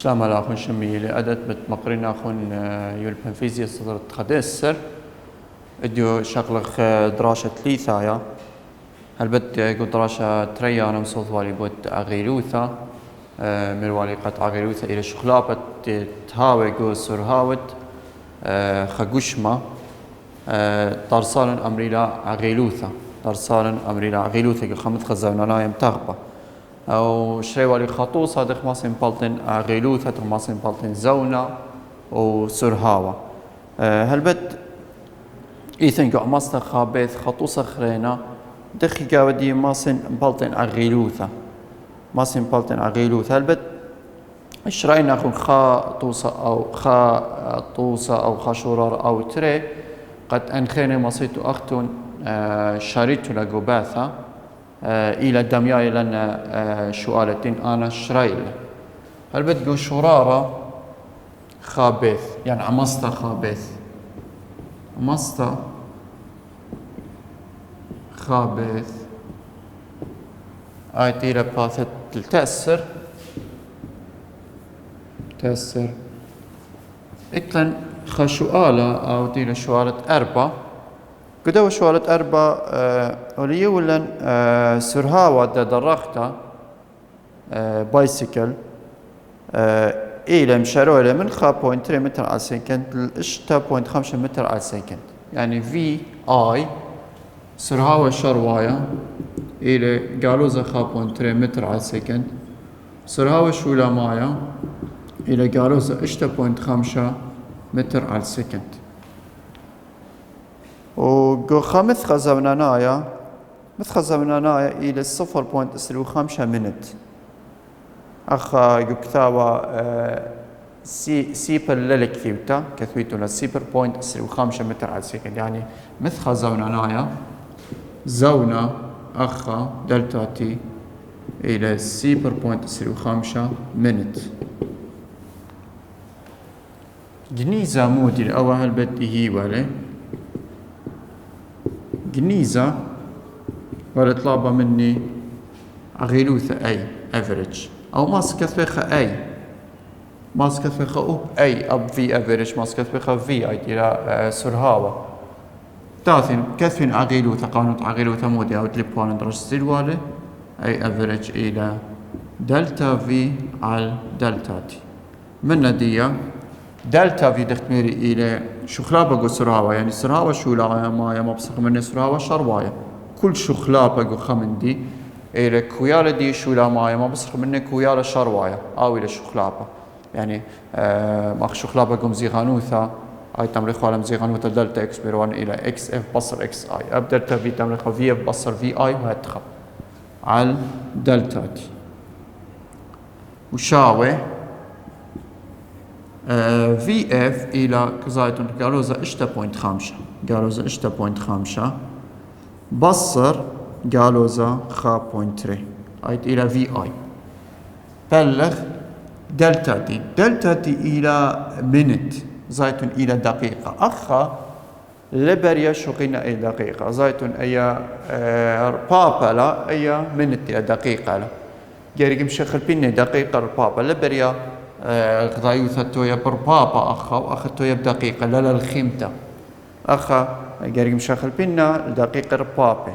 جامل أخون شمي لأدت بتمقرين أخون يلبن فيزياء صدر تخدسر اديو شغلخ دراسة ليثايا هل بد يقول دراسة تريانا مصوت والي بود أغيلوثا مروالي قد أغيلوثا إلى شخلابة تهاوي قو سرهاوت خقوشما درسالا أمريلا أغيلوثا درسالا أمريلا أغيلوثا خمت خزونا نايم تغبى أو شريوالي خطوصة دخ ماسين بالتن أغيلوثا دخ ماسين بالتن زونا وسرهاوة هل بد إيثن قو ماستا خابيث خطوصة خرينا دخي قاودي ماسين بالتن أغيلوثا ماسين بالتن أغيلوثا هل بد شرينا أخون خاطوصة أو خاشورار أو تري قد أنخيني ماسيتو أختون شاريتو لقوباثا إلى دمياء لنا شوالتين أنا شرايل هل بتقول شرارة خابث يعني عمستا خابث عمستا خابث آيتي لباثت التأثر تأثر إتلن خشوالة أو دي لشوالة أربعة قدوا شوالة أربعة وليولن سرهاوة دا درختا بايسيكل إلى مشارو إلى من 0.3 متر على السكند لإشتا 0.5 متر على السكند يعني في آي سرهاوة شرواية إلى قالوزة 0.3 متر على السكند سرهاوة شولا مايا إلى قالوزة إشتا 0.5 متر على السكند وقو خمث خزونانايا مثخزونانايا إلى 0.5 منت أخا يكتاوى سيبر للكثيوتا كثويتونا 0.5 متر على السكند يعني مثخزونانايا زونا أخا دلتا تي إلى 0.5 منت جنيزة مودي الأول بدي هي ولا جنيزة ولا طلابة مني أغيلوثة أي أفريج أو ماسكت فيها أي ماسكت فيها أوب أي أب في أفريج ماسكت فيها في أي إلى سرهاوة تاثين كثفين أغيلوثة قانون أغيلوثة مودي أو تليبوان درجة سيلوالي أي أفريج إلى دلتا في على دلتا تي من ندية دلتا في دختميري إلى شخلابة قو سرهاوة يعني سرهاوة شولا مايا مبسخ من سرهاوة شرواية كل شخلابة قو خمندي إلى كويالة دي شولا مايا مبسخ من كويالة شرواية أو إلى شخلابة يعني ماخ شخلابة قو مزيغانوثا أي تمريخ على مزيغانوثا دلتا إكس بيروان إلى إكس إف بصر إكس آي أب دلتا في تمريخ في إف بصر في آي وهتخب على دلتا تي وشاوي في اف الى كزايتون قالوزا اشتا 0.5 قالوزا اشتا 0.5 بصر قالوزا 0.3 ايت الى في اي بلغ دلتا تي الى منت زايتون الى دقيقة اخا لبريا شقينا اي دقيقة زايتون اي بابلا اي منت الى دقيقة لا جاري مشخل بيني دقيقة بابا لبريا غضايوثا تويا بربابا أخا وأخا تويا بدقيقة لا الخيمتا أخا قارق مشاخل بينا دقيقة ربابي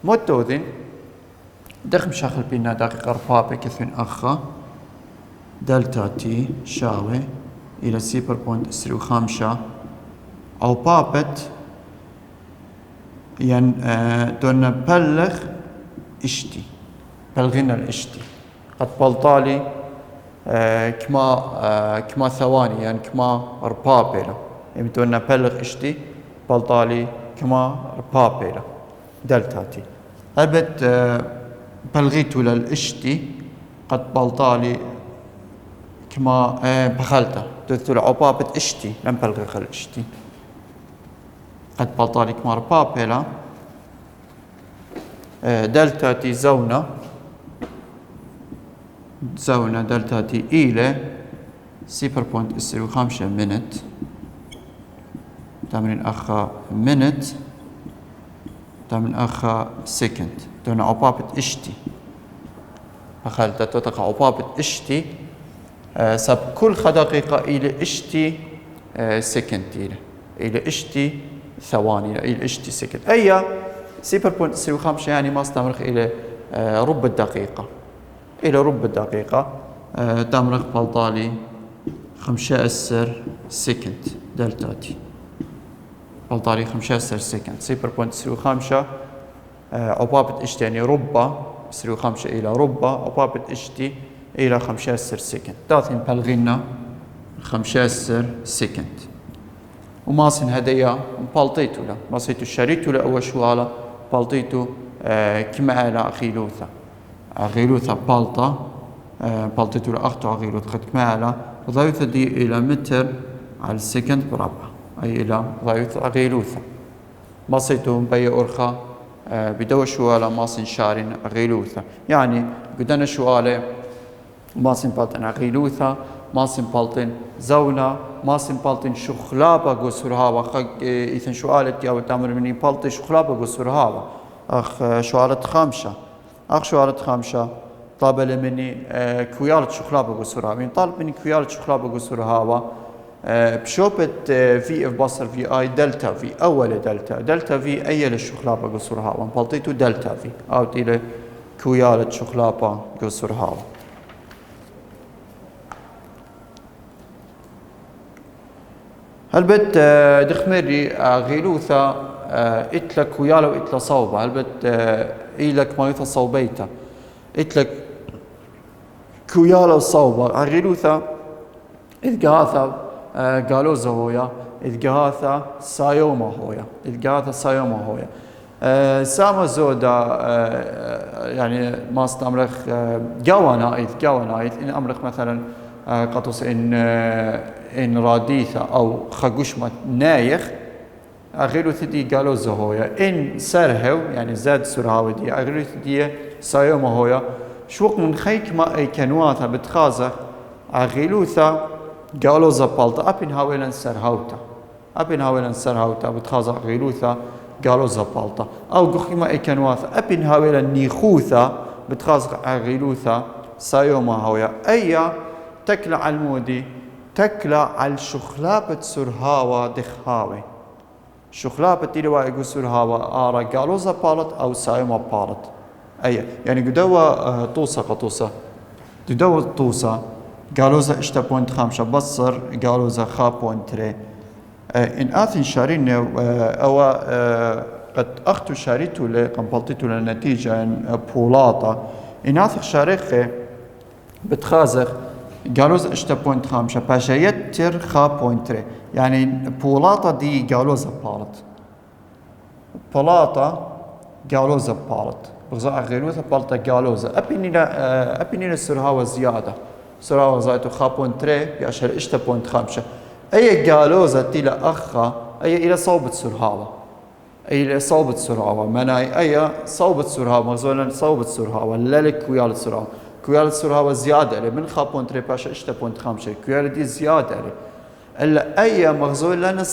موتوذين دخ مشاخل بينا دقيقة ربابي كثين أخا دلتا تي شاوي إلى 0.5 أو بابت يعني دونا بلغ اشتي بلغنا الاشتي قد بلطالي كما ثواني يعني كما ربابيلا يعني بدنا بلغ اشتي بلطالي كما ربابيلا دلتاتي أبد بلغيتو للاشتي قد بلطالي كما بخلتا دوثو لعبابة اشتي لم بلغ الاشتي قد بلطالي كما ربابيلا دلتاتي زونا دلتا تي إلى 0.5 منت تمرين أخا منت تمرين أخا سكند دون عبابة اشتي أخلت تتقع عبابة اشتي سب كل دقيقة إلى إشتي سكند إلى إشتي ثواني إلى إشتي سكند أي 0.05 يعني ما استمرخ إلى ربع الدقيقة إلى ربع الدقيقة تمرخ بالطالي 15 سكند دلتا تي بالطالي 15 سكند 0.05 عبابة إشتي يعني ربع 0.5 إلى ربع عبابة إشتي إلى 15 سكند تاثين بلغينا 15 سكند وماسن هدايا بالطيتو له ماسيتو شريتو له أول شواله بالطيتو كما على أغيلوثا بالطا بالطيتو له أختو أغيلوثا قد كما على ضايوثا دي إلى متر على السكند بربع أي إلى ضايوثا أغيلوثا ماسيتو بي أرخا بدو شواله ماسن شارين أغيلوثا يعني قدنا شواله ماسن بالطن أغيلوثا ماسن بالطن زونا ماسن بالطن شخلابة قصرها خق إذن شوالت يا وتامر مني بالطن شخلابة قصرها أخ شوالت خامشة أخ شوالت خامشة طلب مني كويالة شخلابة قصرها من طالب مني كويالة شخلابة قصرها بشوبت في اف بصر في اي دلتا في اول دلتا في اي للشخلابة قصرها وانبلطيتو دلتا في او الى كويالة شخلابة قصرها هلبت دخمري غيلوثا اتلك كويالة واتلا صوبة هلبت ايلك ما يثا صوبيتا اتلك كويالة وصوبة غيلوثا إذ قالوزا هويا إذ سايوما هويا ساما زودا يعني ما استمرخ قوانا إن أمرخ مثلا قطوس إن راديثا أو خقوشمة نايخ أغيرو ثدي قالوزا هويا إن سرهو يعني زاد سرهاوي دي أغيرو ثدي سايوما هويا شوق من خيك ما أي كنواتا بتخازة أغيلوثا قالوزا بالتا أبين هاويلن سرهاوتا بتخازة أغيلوثا قالوزا بالتا أو قخي ما أي كنواتا أبين هاويلن نيخوثا بتخازة أغيلوثا سايوما هويا أي تكلا على المودي تكلا على شخلابة سرهاوا دخاوي شخلابة تيروا يقول سرهاوا آرا قالوزا بالت أو سايوما بالت أي يعني قدوا طوسة قدوا طوسة قالوزا اشتا بوينت 5 بصر قالوزا خا بوينت 3 إن آثن شارين أو قد أختو شاريتو لقنبلتيتو للنتيجة بولاطة إن آثن شاريخي بتخازخ قالوزا اشتا بوينت 5 باشا يتر خا بوينت 3 يعني بولاطة دي قالوزا بالت بولاطة قالوزا بالت بغزاء غيروثا بالتا قالوزا أبينينا سرهاوة زيادة سرعة زايتو خابون تري بأشهر إشتا بوينت 5 أي قالوزة تيلا أخا أي إلى صوبة سرعة أي إلى صوبة سرعة مناي أي صوبة سرعة مغزولا صوبة سرعة للك كويال سرعة كويال سرعة زيادة من خابون تري بأشهر إشتا بوينت 5 كويال دي زيادة إلا أي مغزولا لنا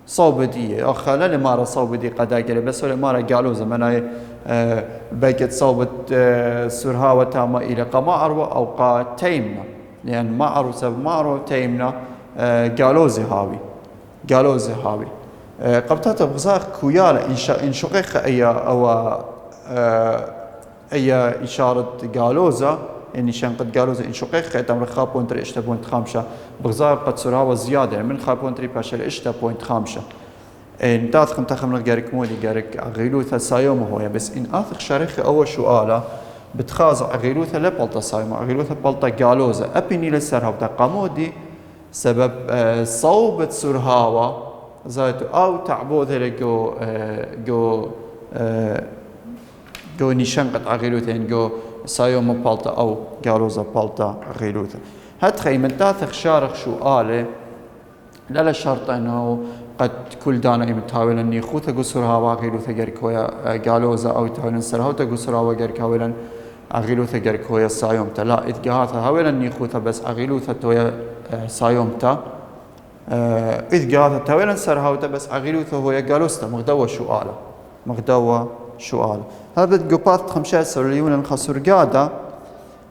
صوبة دي أخا لنا مارا صوبة دي قداقة بس ولا مارا قالوزة مناي بقت صوبة سرهاوة تامة إلى قما أروى أو قا تيمنا لأن يعني ما أروى سبب ما أروى تيمنا قالوزي هاوي قبطات بغزاق كويالة إن شقيق أي إشارة قالوزة يعني شان قد قالوزة إن شقيق تمر خابون تري إشتا بوينت 5 بغزاق قد سرهاوة زيادة من خابون تري باشل إشتا بوينت 5 إن تاثخ تخمر جارك مودي جارك غيلوثا سايوما هويا بس إن آثخ شارخي أول سؤالة بتخاز غيلوثا لبلطة سايوما غيلوثا بلطة قالوزة أبيني للسرهاوتا قامودي سبب صوبة سرهاوة زايتو أو تعبوذ جو نيشان قد غيلوثا جو سايوما بلطة أو قالوزة بلطة غيلوثا هتخي من تاثخ شارخ سؤالة لا شرط أنه قد كل دانا يمتحاول أن يخوث قصرها وغيلوث جركويا قالوزا أو تهون سرها قصرها وجركويا غيلوث جركويا سايومتا لا إذ جهاتها هاول أن يخوث بس غيلوث تويا سايومتا إذ جهاتها تهون سرها بس غيلوث هو قالوستا مغدوة شؤال هذا جوبات 15 مليون الخسر قادة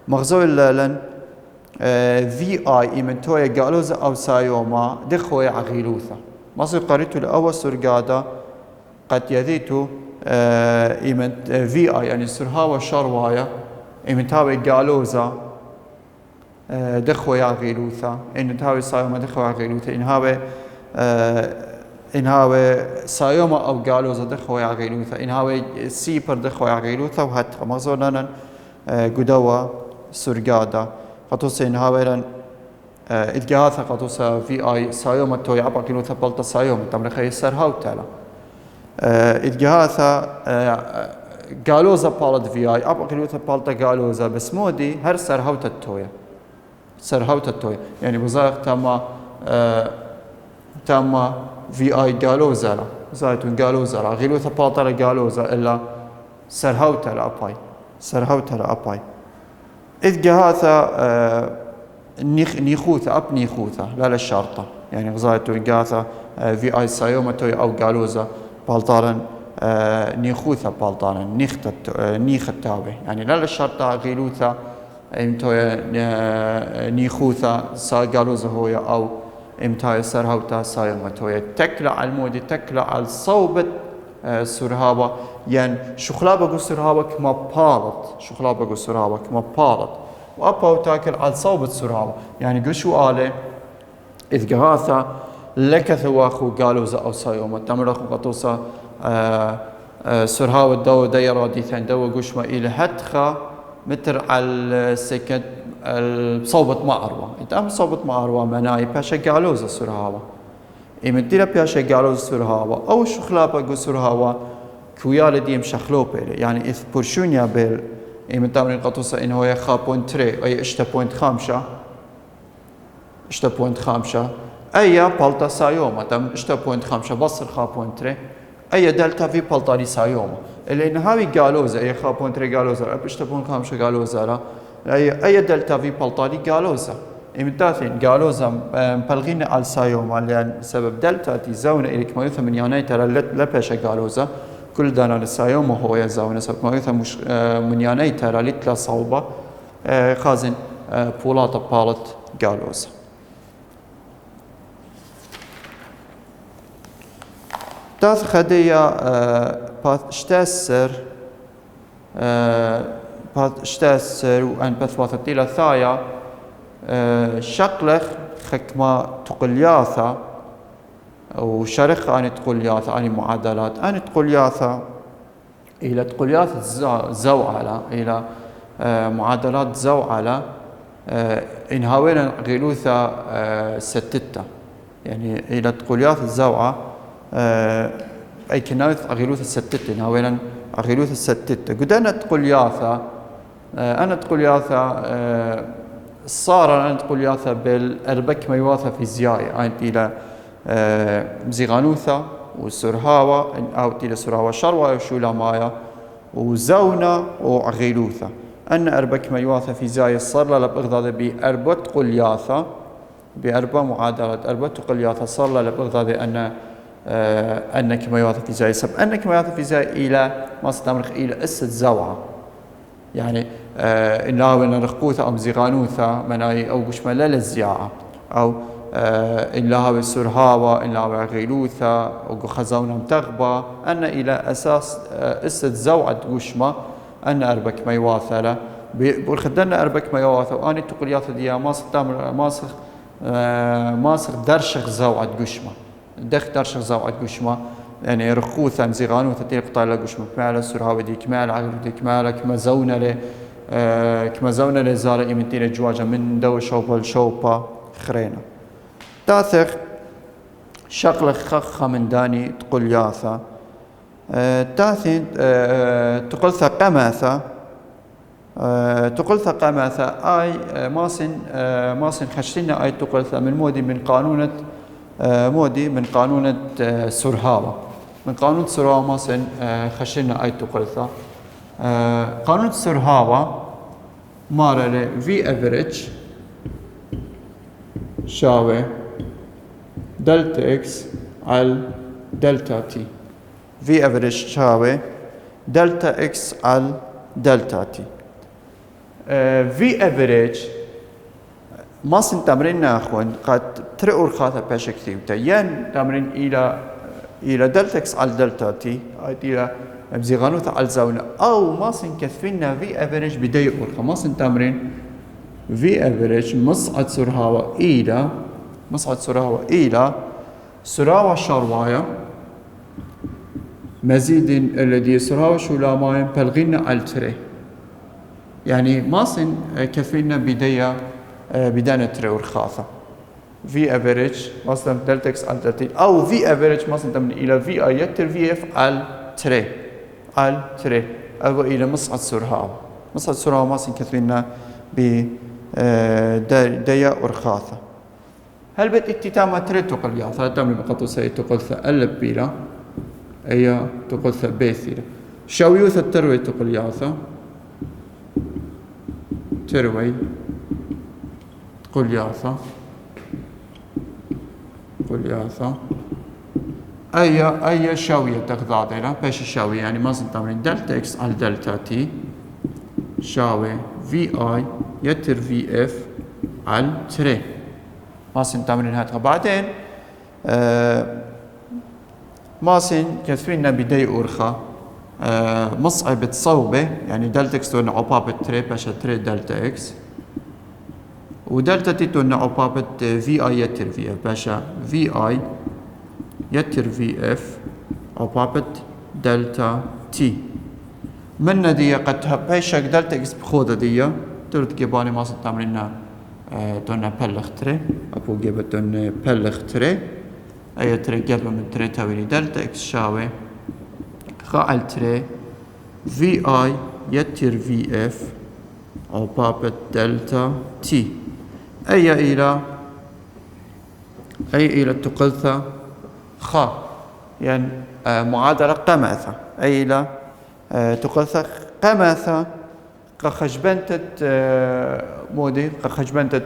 مغزو لن في اي ايمن تويا جالوزا او سايوما دخويا عغيلوثا مصر قريتو الاول سرقادا قد يذيتو ايمن في اي يعني سرهاوة شروايا ايمن تاوي جالوزا دخويا عغيلوثا ان تاوي سايوما دخويا عغيلوثا ان هاوي سايوما او جالوزا دخويا عغيلوثا ان هاوي سيبر دخويا عغيلوثا وهات مغزونا قدوا سرقادا قطوس إن هاويرن إدجاثا قطوس في أي سايوم توي عبا كيلو ثبلت سايوم تمر خي سر هاو تلا إدجاثا قالوزا بالد في أي عبا كيلو ثبلت قالوزا بس مودي هر سر هاو تتويا سر هاو تتويا يعني وزاق تام في أي قالوزا لا زايتون قالوزا لا غيلو ثبلت قالوزا إلا سر هاو تلا أباي سر هاو تلا أباي إدجاثا نيخوثا أب نيخوثا لا للشرطة يعني غزايتو إدجاثا في أي سايومتوي أو قالوزا بالطارن نيخوثا بالطارن نيخت تاوي يعني لا للشرطة غيلوثا إمتوي نيخوثا سا قالوزا هويا أو إمتوي سرهوتا سايومتوي تكلا على المودي تكلا على الصوبة سرهابا يعني شخلابا قو سرهابا كما بالط شخلابا قو سرهابا كما بالط وأبا تاكل على صوبة سرهابا يعني قشو آله إذ قهاثا لك ثواخو قالوزا أو سايوما تمرخو قطوسا سرهاوا الدو دايرا ديثان دو قشما إلى هتخا متر على السكت صوبة معروة إنت صوبة معروة مناي باشا قالوزا سرهاوا إمتى باشا قالوزا سرهاوا أو شخلابا قو سرهاوا كويال ديم شخلو بيلي يعني إذ برشونيا بيل إيمن تامرين قطوسة إنه هو خا بوينت تري أي إشتا بوينت خامشة أي بالتا سايوما تم إشتا بوينت خامشة بصر خا بوينت تري أي دلتا في بالتا لي سايوما اللي إنه هاوي قالوزة أي خا بوينت تري قالوزة أب إشتا بوينت خامشة قالوزة لا أي دلتا في بالتا لي قالوزة إيمن تاثين قالوزة مبلغين على سايوما لأن سبب دلتا تيزون إليك ما يثم من يانيتا لباشا قالوزة كل دانا للسايوم هو يزاون سبب ما يثم مش من ياني ترى لتلا صوبة خازن بولات بالت قالوز تاث خدية بات اشتاسر وأن بثواثتي لثايا شقلخ خكما تقلياثا وشرخ أن تقلياثا أن معادلات أن تقلياثا إلى تقلياث زوعلة إلى معادلات زوعلة إن هاوينا غيلوثا ستة يعني إلى تقلياث الزوعة أي كناث غيلوثا ستة إن هاوينا غيلوثا ستة قدنا تقلياثا أنا تقلياثا صار أنا تقلياثا بالأربك ميواثا فيزيائي أنت إلى مزيغانوثا وسرهاوة أو تيلا سرهاوة شروة وشولا مايا وزونا وعغيلوثا أن أربك ميواثا في زاي صار لبغضاض بأربت قلياثا بأربع معادلات أربت قلياثا صار لبغضاض أنك ميواثا في زاي سب أنك ميواثا في زاي إلى ما ستمرخ إلى أسد زوعة يعني إنها وإن رخقوثا أو مزيغانوثا مناي أو قشما لا للزياعة أو إلا بالسرهاوة إلا بغيلوثا وخزونا متغبة أن إلى أساس أسد زوعة قشمة أن أربك ميواثلة بالخدنا أربك ميواثة وأنا تقوليات دي ماسخ درشخ زوعة قشمة درشخ زوعة قشمة يعني رخوثا مزيغانوثا تيقطع لا قشمة كمالة السرهاوة دي كمالة عغيلوثا كمالة كما زونا لزارة إيمتين الجواجة من دو شوبة لشوبة خرينا تاثق شقل خخ من داني تقول ياثا تاثين تقول ثقماثا تقول ثقماثا أي ماسن خشتنا أي تقول من مودي من قانونة مودي من قانونة سرهاوة من قانون سرهاوة ماسن خشتنا أي تقول قانون سرهاوة مارا في افريج شاوي دلتا اكس على دلتا تي في افريج شاوي دلتا اكس على دلتا تي في افريج ماسن تمرين ناخون قد ترئور خاطر باشا كثيوتا ين تمرين إلى دلتا إكس على دلتا تي إلى بزيغانوتا على زاونا أو ماسن كثفينا في أفريج بداية أورخا ماسن تمرين في أفريج مصعد سرهاوة إلى سراوة شروايا مزيد الذي سراوة شولامايا بلغينا على تري يعني ماسن كثفينا بداية تري أورخاثة في افريج مثلا دلتا اكس على دلتا او في افريج مثلا تمن الى في اي يتر في اف على تري او الى مصعد سرها مثلا كثرنا ب ديا ارخاثه هل بت اتتام تري تقل يا ثلاثه بقطو سي تقل ثقلب بلا اي تقل ثبيثير شاويوث التروي تقل ياثا تروي تقل ياثا أي شاوية تقضاضينا باش الشاوية يعني ما تمرين دلتا إكس على دلتا تي شاوي في آي يتر في إف على تري ما تمرين هاتها بعدين ما كثيرنا بداية أورخا مصعبة صوبة يعني دلتا إكس تون عبابة تري باش تري دلتا إكس ودلتا تي تون عبابة في آي يتر في إف باشا في آي يتر في إف عبابة دلتا تي من دي قد هبايشك دلتا إكس بخوضة دي ترد جيباني ماسن تمرينا تون بلغ تري أبو جيبا تون بلغ تري أي تري جيبا من تري تاويني دلتا إكس شاوي خاعل تري في آي يتر في إف عبابة دلتا تي أي إلى تقلثة خا يعني معادلة قماثة أي إلى تقلثة قماثة قخجبنتة مودي قخجبنتة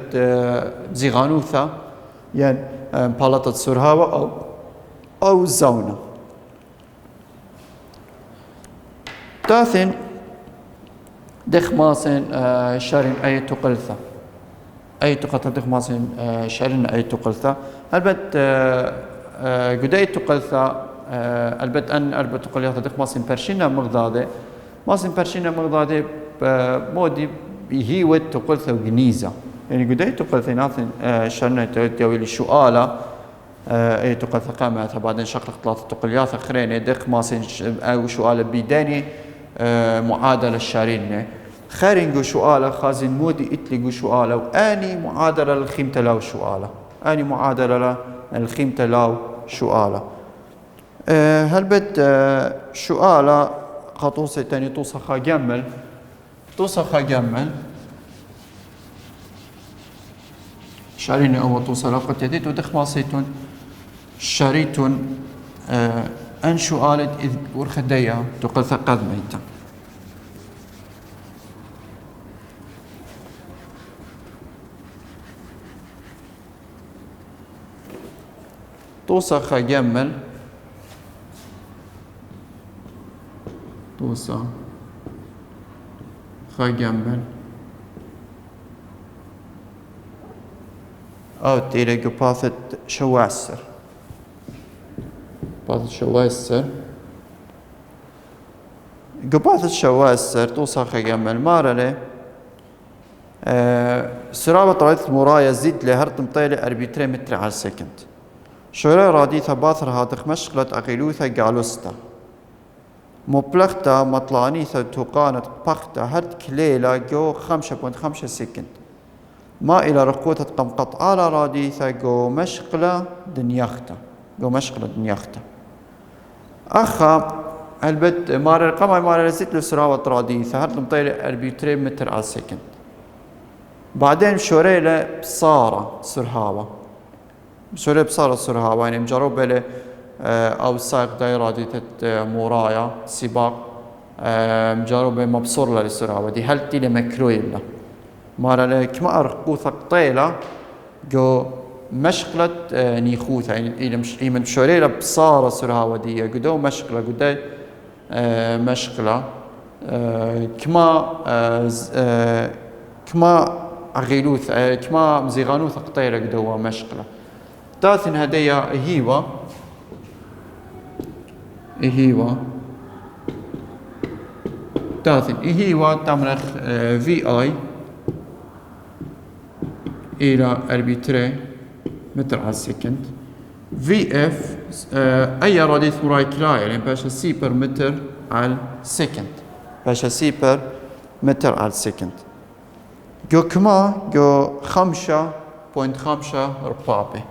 زيغانوثة يعني بالطة سرهاوة أو زونة تاثن دخ ماسن شارين أي تقلثة دخ ماسن شارين أي تقلثة البت قداي تقلثة البت أن أربط تقلثة دخ ماسن برشينا مغضاضة مودي هي تقلثة وجنيزة يعني قداي تقلثة ناثن شارين تقلثة الشؤالة أي تقلثة قامت بعدين شقلق ثلاثة تقليات أخرين دخ ماسن أو شؤالة بيداني معادلة الشارين خارنجو شؤالة خازن مودي اتلقو شؤالة واني معادلة للخيمة لاو شؤالة اني معادلة للخيمة لاو شؤالة هل بد شؤالة قطوسة تاني توصخا جمل شارين او توصل قد يديت ودخ ماسيتون شاريتون أن شؤالة إذ ورخدية تقل ثقاد ميتا توصى خجمل أو تيري قباثة شواسر قباثة شواسر توصى خجمل مارلي سرابة طريقة مرايا زيد لهرت مطيلة 4 متر على السكند شوري راديثة باثر هادخ مشغلة أغيلوثة قالوستا مبلغتا مطلانيثة توقانت بختا هرت كليلة جو 5.5 سكند ما إلى رقوتة قمقط على راديثة جو مشغلة دنياختا أخا البت مارر زيت لسراوة راديثة هرت مطيلة 4 متر على السكند بعدين شوريلة بصارة سرهاوة يعني مجرب له أو ساق دايرة مورايا سباق مجرب مبصور للسرعة ودي هل تيلي مكروي له مارا كما أرقو ثقطيلة جو مشغلة نيخوثة يعني إلى من شوريلة بصارة سرعة ودي قدو مشغلة قداي مشغلة كما عغيلوث كما مزيغانوث قطيرة قدوا مشقلة تاثن هدايا إهيوا تاثن إهيوا تمرخ في آي إلى أربيتري متر على السكند في اف أي راديث وراي كلاي يعني باشا سي بر متر على السكند باشا سي بر متر على السكند جو كما جو 5.5 ربابة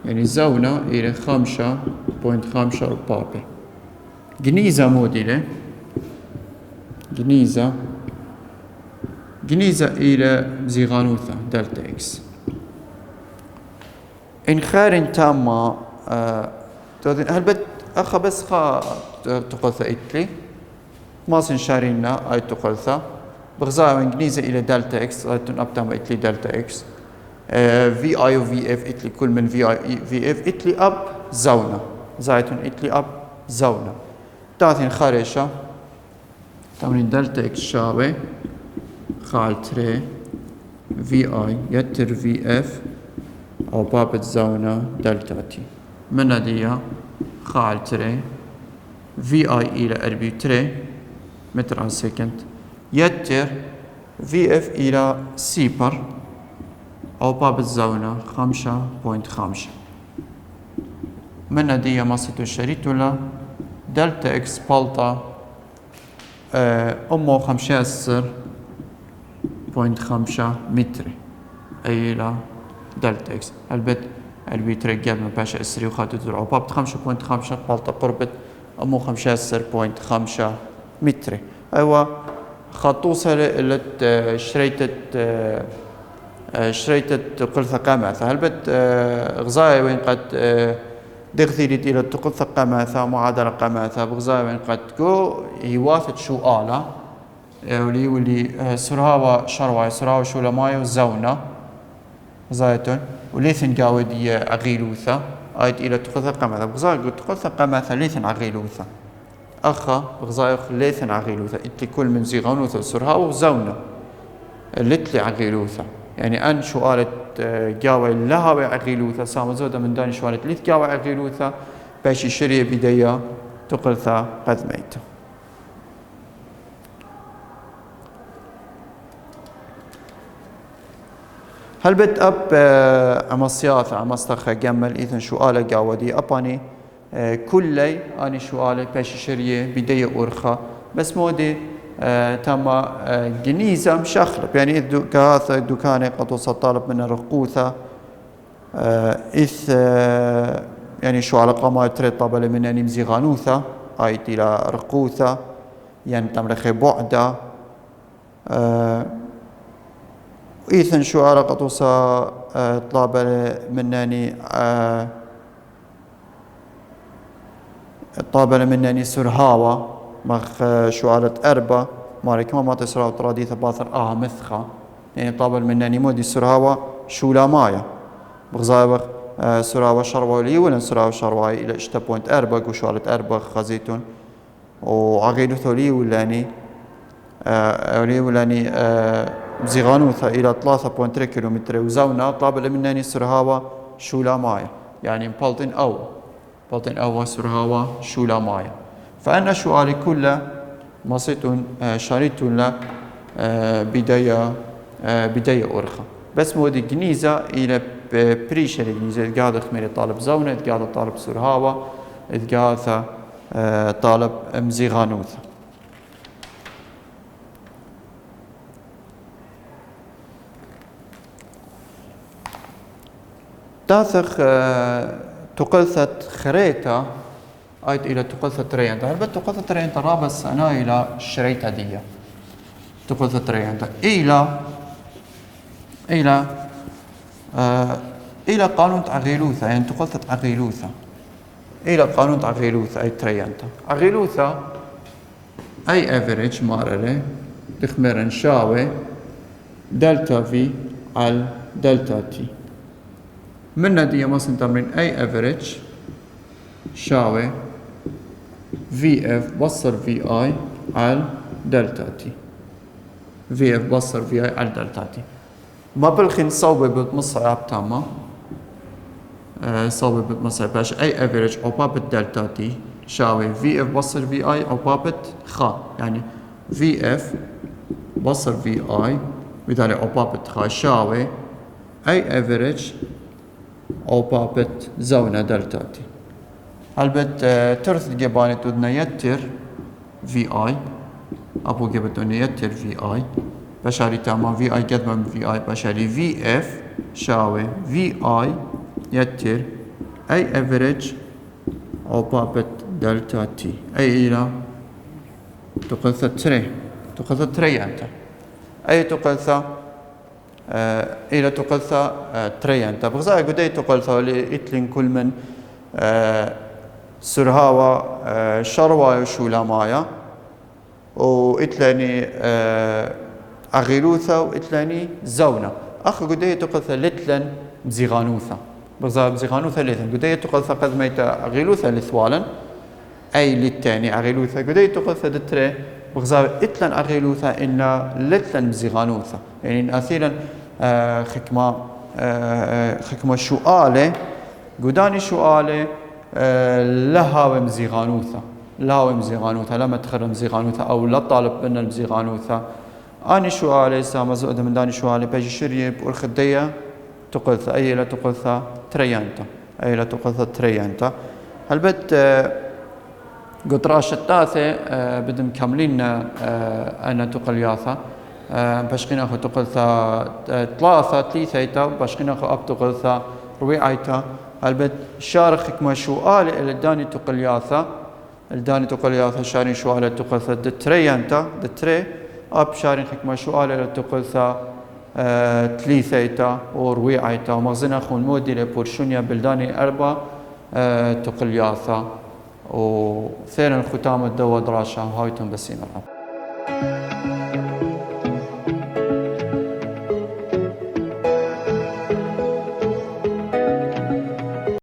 يعني زونة إلى 5.5 ربابة جنيزة موديلة جنيزة إلى زيغانوثة دلتا إكس إن خارن تامة هل بت أخا بس خا تقلثة إتلي ما سنشارينا أي تقلثة بغزاها من جنيزة إلى دلتا إكس غايتون أبتام إتلي دلتا إكس في آي و في إف إتلي كل من في آي في إف إتلي أب زونة زايتون إتلي أب زونة تاثين خارشة تمرين دلتا إكس شابه خال تري في آي يتر في إف أو بابت زونة دلتا تي من دي خال تري في آي إلى أربي تري متر على سكند يتر في إف إلى سيبر أو بابت زونة 5.5 من دي ماسيتو شريتو لا دلتا إكس بالتا أمو 15.5 متر أي لا دلتا إكس البيت ترجع من باشا إسري وخاتو تدرعو بابت 5.5 بالتا قربت أمو 15.5 متر أيوة خطوصة اللي شريتت قلثة قامعثة هلبت غزايا وين قد دغثيريت إلى تقلثة قامعثة معادلة قامعثة بغزايا وين قد جو يواثت شو آلة واللي سرهاوة شرواي سرهاوة شو لمايو زونة زايتون وليثن قاودية عغيلوثة آيت إلى تقلثة قامعثة بغزايا قلت تقلثة قامعثة ليثن عغيلوثة أخا بغزايا ليثن عغيلوثة إتلي كل من زيغانوثة سرهاوة زونة لتلي عغيلوثة يعني أن شوالت جاوي لها وعغيلوثة سام زودة من داني شوالت ليث جاوي عغيلوثة باشي شرية بداية تقلثة قد ميتة هل بت أب عمصياث عمصتخ جمل إذن شوالة جاودي أباني كلي أني شوالة باشي شرية بداية أورخة بس مودي تم جنيزة مشخلب يعني كهذا دكاني قد وصل طالب منه رقوثة إث يعني شو على قامة تريد طابل من أني مزيغانوثة آيت إلى رقوثة يعني تمرخي بعدة إثن شو على قد وصل طابل من أني طابل من أني سرهاوة مخ شوالة أربا مارك ما تسرع تراديث باثر مثخة يعني طابل مناني مودي سرهاوة شولا مايا بغزايبخ سرهاوة شرواي ولا سرهاوة شرواي إلى إشتا بوينت أربا وشوالة أربا خزيتون وعقيدو ثولي ولاني زيغانوثا إلى 3.3 كيلومتر وزونا طابل مناني سرهاوة شولا مايا يعني بلطن أو سرهاوة شولا مايا فأنا سؤالي كله مصيتون شاريتون لا بداية أرخة بس مودي جنيزة إلى بريشة الجنيزة قاعدة خميري طالب زونة قاعدة طالب سرهاوة قاعدة طالب مزيغانوثة تاثخ تقلثت خريطة آيت إلى تقلثة تريانتا هل تقلثة تريانتا رابس أنا إلى شريطة دي تقلثة تريانتا إلى قانون عغيلوثة يعني تقلثة عغيلوثة إلى قانون عغيلوثة أي تريانتا عغيلوثة أي أفريج ماررة تخمرن شاوي دلتا في على دلتا تي من دي مثلا تمرين أي أفريج شاوي في اف بصر في اي على دلتا تي في اف بصر في اي على دلتا تي ما بالخين صوبي بتمصعب تاما صوبي بتمصعب باش اي افريج عقابة دلتا تي شاوي في اف بصر في اي عقابة خا، يعني في اف بصر في اي مثالي عقابة خا شاوي اي افريج عقابة زونة دلتا تي. البت ترث جباني تودنا يتر في اي ابو جبتوني يتر في اي بشاري تمام في اي قد من في اي بشاري في اف شاوي في اي يتر اي افريج عقابة دلتا تي اي الى تقلث تري انت اي تقلث الى تقلث تري انت بغزا قدي تقلث اللي اتلين كل من سرهاوة شروا شولا مايا وإتلاني أغيلوثا وإتلاني زونة أخ قدية تقلث لتلن بزيغانوثا بغزا بزيغانوثا لتلن قدية تقلث قد ميتا أغيلوثا لثوالا أي للتاني أغيلوثا قدية تقلث دتري بغزا إتلن أغيلوثا إلا لتلن بزيغانوثا يعني أثيرا خكمة شؤالة قداني شؤالة لها ومزيغانوثا لما تخرج مزيغانوثا او لا طالب منا المزيغانوثا اني شو علي سام زود من داني شو علي بيجي شريب والخديه تقلث اي لا تقلث تريانتا هلبت قطراش التاثة بدم كاملين انا تقلياثا باشقين اخو تقلثا ثلاثة باشقين اخو اب تقلثا رويعيتا البت شارخك ما شو آلي الداني تقلياثا شارين شو آلي تقلثا دتري انت دتري اب شارين خك ما شو آلي تقلثا تليثيتا ورويعيتا ومغزنا اخو المودي لبورشونيا بلداني اربع تقلياثا وثيرا الختام الدوا دراشا وهايتم بسينا